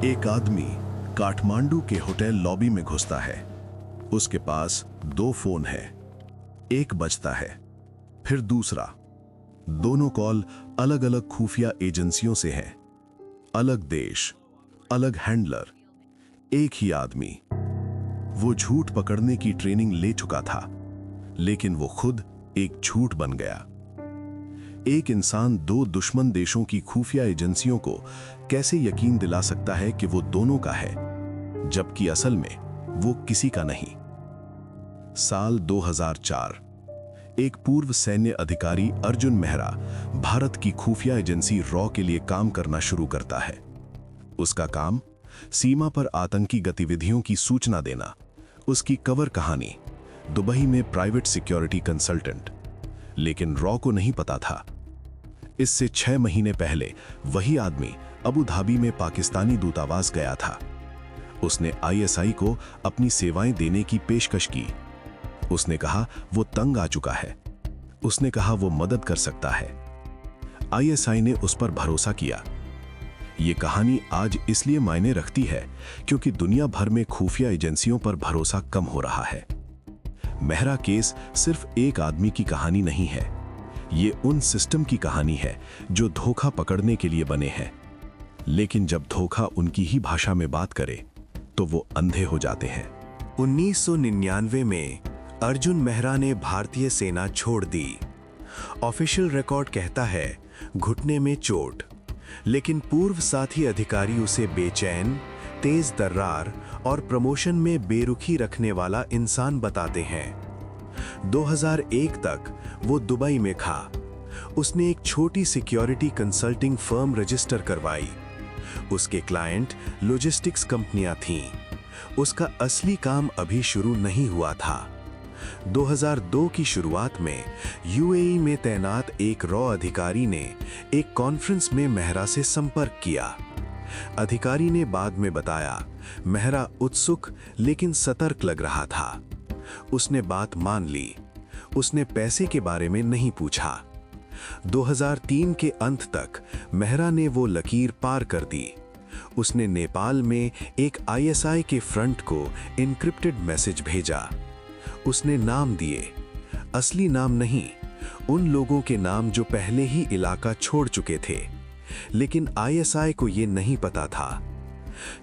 एक आदमी काठमांडू के होटल लॉबी में घुसता है। उसके पास 2 फोन है। एक बजता है, फिर दूसरा। दोनों कॉल अलग अलग खुफिया एजेंसियों से हैं। अलग देश, अलग हैंडलर, एक ही आदमी। वो झूठ पकड़ने की ट्रेनिंग ले चुका था, लेकिन वो खुद एक झूठ बन गया। एक इंसान 2 दुश्मन देशों की खुफिया एजेंसियों को कैसे यकीन दिला सकता है कि वो दोनों का है, जबकि असल में वो किसी का नहीं। साल 2004, एक पूर्व सैन्य अधिकारी अर्जुन मेहरा भारत की खुफिया एजेंसी रॉ के लिए काम करना शुरू करता है। उसका काम सीमा पर आतंकी गतिविधियों की सूचना देना। उसकी कवर कहानी, दुबई में प्राइवेट सिक्योरिटी कंसल्टेंट। लेकिन रॉ को नहीं पता था, इससे 6 महीने पहले वही आदमी अबू धाबी में पाकिस्तानी दूतावास गया था। उसने आईएसआई को अपनी सेवाएं देने की पेशकश की। उसने कहा वो तंग आ चुका है। उसने कहा वो मदद कर सकता है। आईएसआई ने उस पर भरोसा किया। ये कहानी आज इसलिए मायने रखती है क्योंकि दुनिया भर में खुफिया एजेंसियों पर भरोसा कम हो रहा है। मेहरा केस सिर्फ एक आदमी की कहानी नहीं है, ये उन सिस्टम की कहानी है जो धोखा पकड़ने के लिए बने हैं। लेकिन जब धोखा उनकी ही भाषा में बात करे तो वो अंधे हो जाते हैं। 1999 में अर्जुन मेहरा ने भारतीय सेना छोड़ दी। ऑफिशियल रिकॉर्ड कहता है घुटने में चोट, लेकिन पूर्व साथी अधिकारी उसे बेचैन, तेज तर्रार और प्रमोशन में बेरुखी रखने वाला इंसान बताते हैं। 2001 तक वो दुबई में था। उसने एक छोटी सिक्योरिटी कंसल्टिंग फर्म रजिस्टर करवाई। उसके क्लाइंट लॉजिस्टिक्स कंपनियां थीं। उसका असली काम अभी शुरू नहीं हुआ था। 2002 की शुरुआत में यूएई में तैनात एक रॉ अधिकारी ने एक कॉन्फ्रेंस में मेहरा से संपर्क किया। अधिकारी ने बाद में बताया मेहरा उत्सुक लेकिन सतर्क लग रहा था। उसने बात मान ली। उसने पैसे के बारे में नहीं पूछा। 2003 के अंत तक मेहरा ने वो लकीर पार कर दी। उसने नेपाल में एक आईएसआई के फ्रंट को इनक्रिप्टेड मैसेज भेजा। उसने नाम दिए, असली नाम नहीं, उन लोगों के नाम जो पहले ही इलाका छोड़ चुके थे। लेकिन आईएसआई को यह नहीं पता था।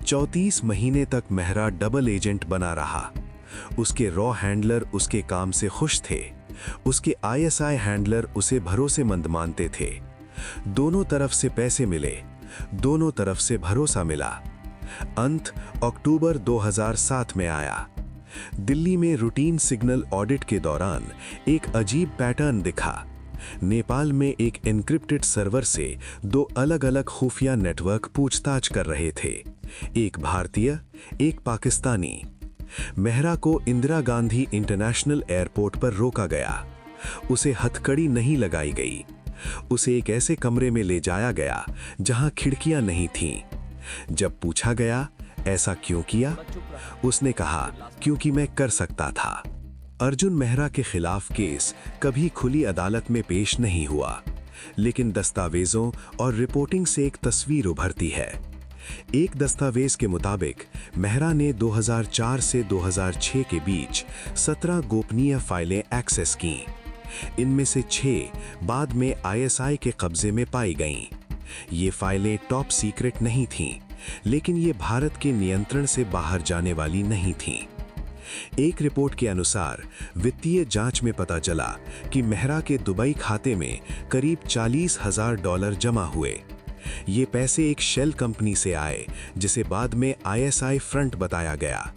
34 महीने तक मेहरा डबल एजेंट बना रहा। उसके रॉ हैंडलर उसके काम से खुश थे। उसके आईएसआई हैंडलर उसे भरोसेमंद मानते थे। दोनों तरफ से पैसे मिले, दोनों तरफ से भरोसा मिला। अंत अक्टूबर 2007 में आया। दिल्ली में रूटीन सिग्नल ऑडिट के दौरान एक अजीब पैटर्न दिखा। नेपाल में एक एन्क्रिप्टेड सर्वर से 2 अलग-अलग खुफिया नेटवर्क पूछताछ कर रहे थे, एक भारतीय, एक पाकिस्तानी। मेहरा को इंदिरा गांधी इंटरनेशनल एयरपोर्ट पर रोका गया। उसे हथकड़ी नहीं लगाई गई। उसे एक ऐसे कमरे में ले जाया गया जहां खिड़कियां नहीं थीं। जब पूछा गया ऐसा क्यों किया, उसने कहा क्योंकि मैं कर सकता था। अर्जुन मेहरा के खिलाफ केस कभी खुली अदालत में पेश नहीं हुआ, लेकिन दस्तावेजों और रिपोर्टिंग से एक तस्वीर उभरती है। एक दस्तावेज के मुताबिक मेहरा ने 2004 से 2006 के बीच 17 गोपनीय फाइलें एक्सेस की। इनमें से 6 बाद में आईएसआई के कब्जे में पाई गईं। ये फाइलें टॉप सीक्रेट नहीं थीं, लेकिन ये भारत के नियंत्रण से बाहर जाने वाली नहीं थीं। एक रिपोर्ट के अनुसार वित्तीय जांच में पता चला कि मेहरा के दुबई खाते में करीब $40,000 जमा हुए। ये पैसे एक शेल कंपनी से आए जिसे बाद में आईएसआई फ्रंट बताया गया।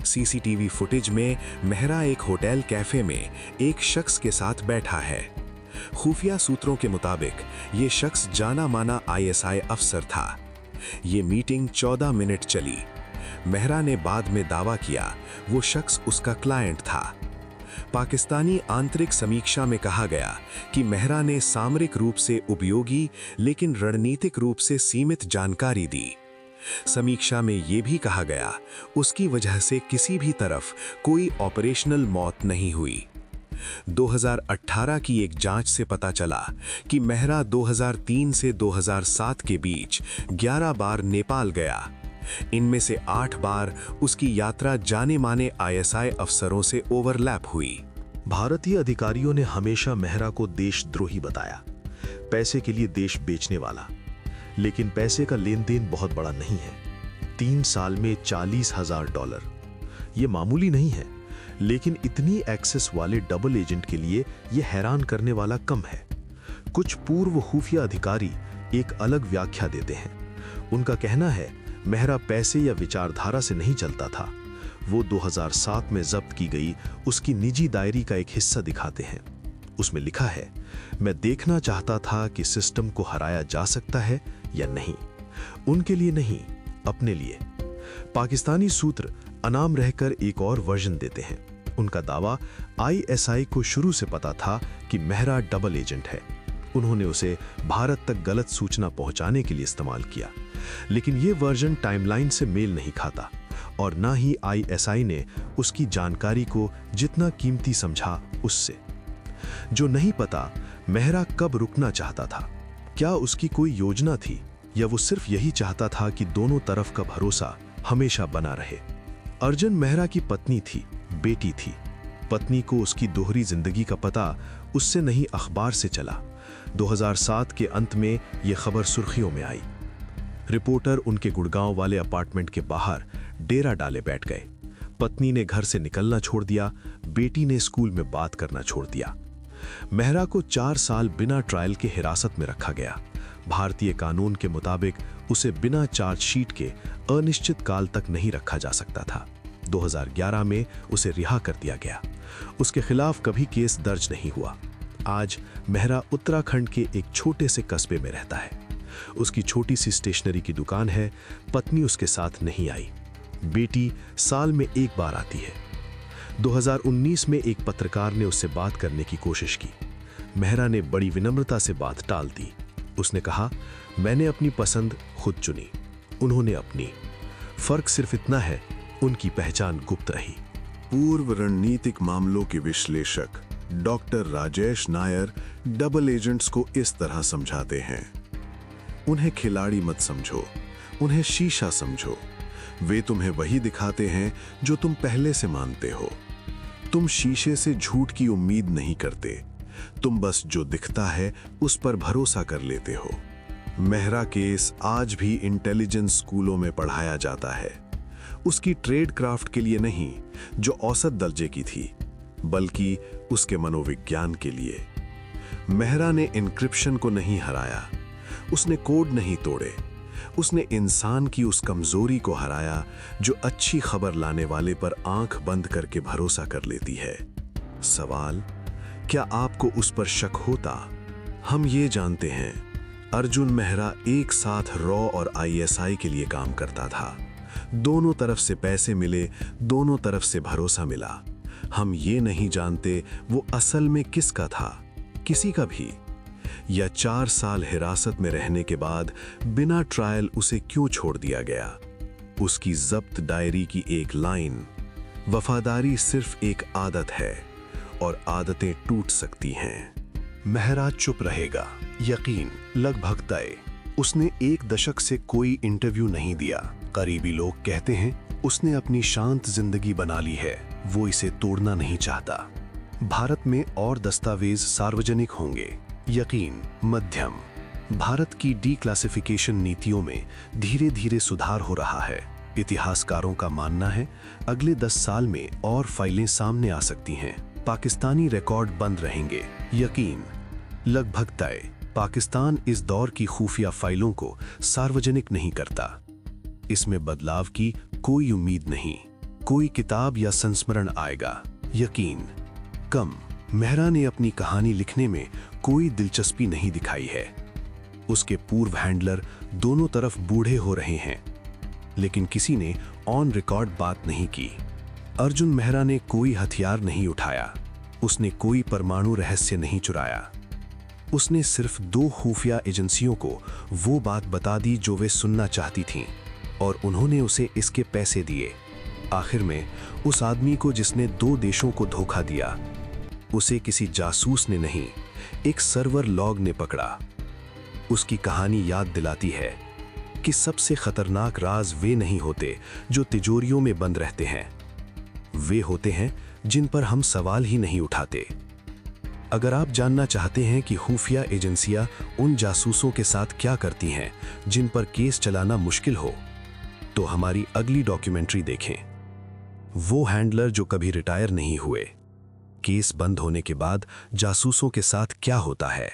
सीसीटीवी फुटेज में मेहरा एक होटल कैफे में एक शख्स के साथ बैठा है। खुफिया सूत्रों के मुताबिक ये शख्स जाना माना आईएसआई अफसर था। ये मीटिंग 14 मिनट चली। मेहरा ने बाद में दावा किया वो शख्स उसका क्लाइंट था। पाकिस्तानी आंतरिक समीक्षा में कहा गया कि मेहरा ने सामरिक रूप से उपयोगी लेकिन रणनीतिक रूप से सीमित जानकारी दी। समीक्षा में यह भी कहा गया उसकी वजह से किसी भी तरफ कोई ऑपरेशनल मौत नहीं हुई। 2018 की एक जांच से पता चला कि मेहरा 2003 से 2007 के बीच 11 बार नेपाल गया। इनमें से 8 बार उसकी यात्रा जाने माने आईएसआई अफसरों से ओवरलैप हुई। भारतीय अधिकारियों ने हमेशा मेहरा को देशद्रोही बताया, पैसे के लिए देश बेचने वाला। लेकिन पैसे का लेन देन बहुत बड़ा नहीं है। 3 साल में $40,000, ये मामूली नहीं है, लेकिन इतनी एक्सेस वाले डबल एजेंट के लिए यह हैरान करने वाला कम है। कुछ पूर्व खुफिया अधिकारी एक अलग व्याख्या देते हैं। उनका कहना है मेहरा पैसे या विचारधारा से नहीं चलता था। वो 2007 में जब्त की गई उसकी निजी डायरी का एक हिस्सा दिखाते हैं। उसमें लिखा है, मैं देखना चाहता था कि सिस्टम को हराया जा सकता है या नहीं। उनके लिए नहीं, अपने लिए। पाकिस्तानी सूत्र अनाम रहकर एक और वर्जन देते हैं। उनका दावा आईएसआई को शुरू से पता था कि मेहरा डबल एजेंट है। उन्होंने उसे भारत तक गलत सूचना पहुंचाने के लिए इस्तेमाल किया। लेकिन यह वर्जन टाइमलाइन से मेल नहीं खाता और ना ही आईएसआई ने उसकी जानकारी को जितना कीमती समझा उससे। जो नहीं पता मेहरा कब रुकना चाहता था, क्या उसकी कोई योजना थी या वो सिर्फ यही चाहता था कि दोनों तरफ का भरोसा हमेशा बना रहे। अर्जुन मेहरा की पत्नी थी, बेटी थी। पत्नी को उसकी दोहरी जिंदगी का पता उससे नहीं अखबार से चला। 2007 के अंत में यह खबर सुर्खियों में आई। रिपोर्टर उनके गुड़गांव वाले अपार्टमेंट के बाहर डेरा डाले बैठ गए। पत्नी ने घर से निकलना छोड़ दिया, बेटी ने स्कूल में बात करना छोड़ दिया। मेहरा को 4 साल बिना ट्रायल के हिरासत में रखा गया। भारतीय कानून के मुताबिक उसे बिना चार्जशीट के अनिश्चित काल तक नहीं रखा जा सकता था। 2011 में उसे रिहा कर दिया गया। उसके खिलाफ कभी केस दर्ज नहीं हुआ। आज मेहरा उत्तराखंड के एक छोटे से कस्बे में रहता है। उसकी छोटी सी स्टेशनरी की दुकान है। पत्नी उसके साथ नहीं आई। बेटी साल में एक बार आती है। 2019 में एक पत्रकार ने उससे बात करने की कोशिश की। मेहरा ने बड़ी विनम्रता से बात टाल दी। उसने कहा, मैंने अपनी पसंद खुद चुनी, उन्होंने अपनी। फर्क सिर्फ इतना है, उनकी पहचान गुप्त रही। पूर्व रणनीतिक मामलों के विश्लेषक doctor Rajesh Nair double agents को इस तरह समझाते हैं, उन्हें खिलाड़ी मत समझो, उन्हें शीशा समझो। वे तुम्हें वही दिखाते हैं जो तुम पहले से मानते हो। तुम शीशे से झूठ की उम्मीद नहीं करते, तुम बस जो दिखता है उस पर भरोसा कर लेते हो। मेहरा केस आज भी इंटेलिजेंस स्कूलों में पढ़ाया जाता है, उसकी ट्रेड क्राफ्ट के लिए नहीं जो औसत दर्जे की थी, बल्कि उसके मनोविज्ञान के लिए। मेहरा ने इंक्रिप्शन को नहीं हराया, उसने कोड नहीं तोड़े, उसने इंसान की उस कमजोरी को हराया जो अच्छी खबर लाने वाले पर आंख बंद करके भरोसा कर लेती है। सवाल, क्या आपको उस पर शक होता? हम ये जानते हैं, अर्जुन मेहरा एक साथ रॉ और आईएसआई के लिए काम करता था। दोनों तरफ से पैसे मिले, दोनों तरफ से भरोसा मिला। हम ये नहीं जानते वो असल में किसका था, किसी का भी। या 4 साल हिरासत में रहने के बाद बिना ट्रायल उसे क्यों छोड़ दिया गया? उसकी जब्त डायरी की एक लाइन, वफादारी सिर्फ एक आदत है और आदतें टूट सकती हैं। मेहरा चुप रहेगा, यकीन लगभग तय। उसने 1 दशक से कोई इंटरव्यू नहीं दिया। करीबी लोग कहते हैं उसने अपनी शांत जिंदगी बना ली है, वो इसे तोड़ना नहीं चाहता। भारत में और दस्तावेज सार्वजनिक होंगे, यकीन मध्यम। भारत की डीक्लासिफिकेशन नीतियों में धीरे धीरे सुधार हो रहा है। इतिहासकारों का मानना है अगले 10 साल में और फाइलें सामने आ सकती हैं। पाकिस्तानी रिकॉर्ड बंद रहेंगे, यकीन लगभग तय। पाकिस्तान इस दौर की खुफिया फाइलों को सार्वजनिक नहीं करता। इसमें बदलाव की कोई उम्मीद नहीं। कोई किताब या संस्मरण आएगा, यकीन कम। मेहरा ने अपनी कहानी लिखने में कोई दिलचस्पी नहीं दिखाई है। उसके पूर्व हैंडलर दोनों तरफ बूढ़े हो रहे हैं, लेकिन किसी ने ऑन रिकॉर्ड बात नहीं की। अर्जुन मेहरा ने कोई हथियार नहीं उठाया, उसने कोई परमाणु रहस्य नहीं चुराया। उसने सिर्फ 2 खुफिया एजेंसियों को वो बात बता दी जो वे सुनना चाहती थीं, और उन्होंने उसे इसके पैसे दिए। आखिर में उस आदमी को जिसने 2 देशों को धोखा दिया, उसे किसी जासूस ने नहीं, एक सर्वर लॉग ने पकड़ा। उसकी कहानी याद दिलाती है, कि सबसे खतरनाक राज वे नहीं होते जो तिजोरियों में बंद रहते हैं, वे होते हैं जिन पर हम सवाल ही नहीं उठाते। अगर आप जानना चाहते हैं कि खुफिया एजेंसियां उन जासूसों के साथ क्या करती हैं जिन पर केस चलाना मुश्किल हो, तो हमारी अगली डॉक्यूमेंट्री देखें, वो हैंडलर जो कभी रिटायर नहीं हुए। केस बंद होने के बाद जासूसों के साथ क्या होता है।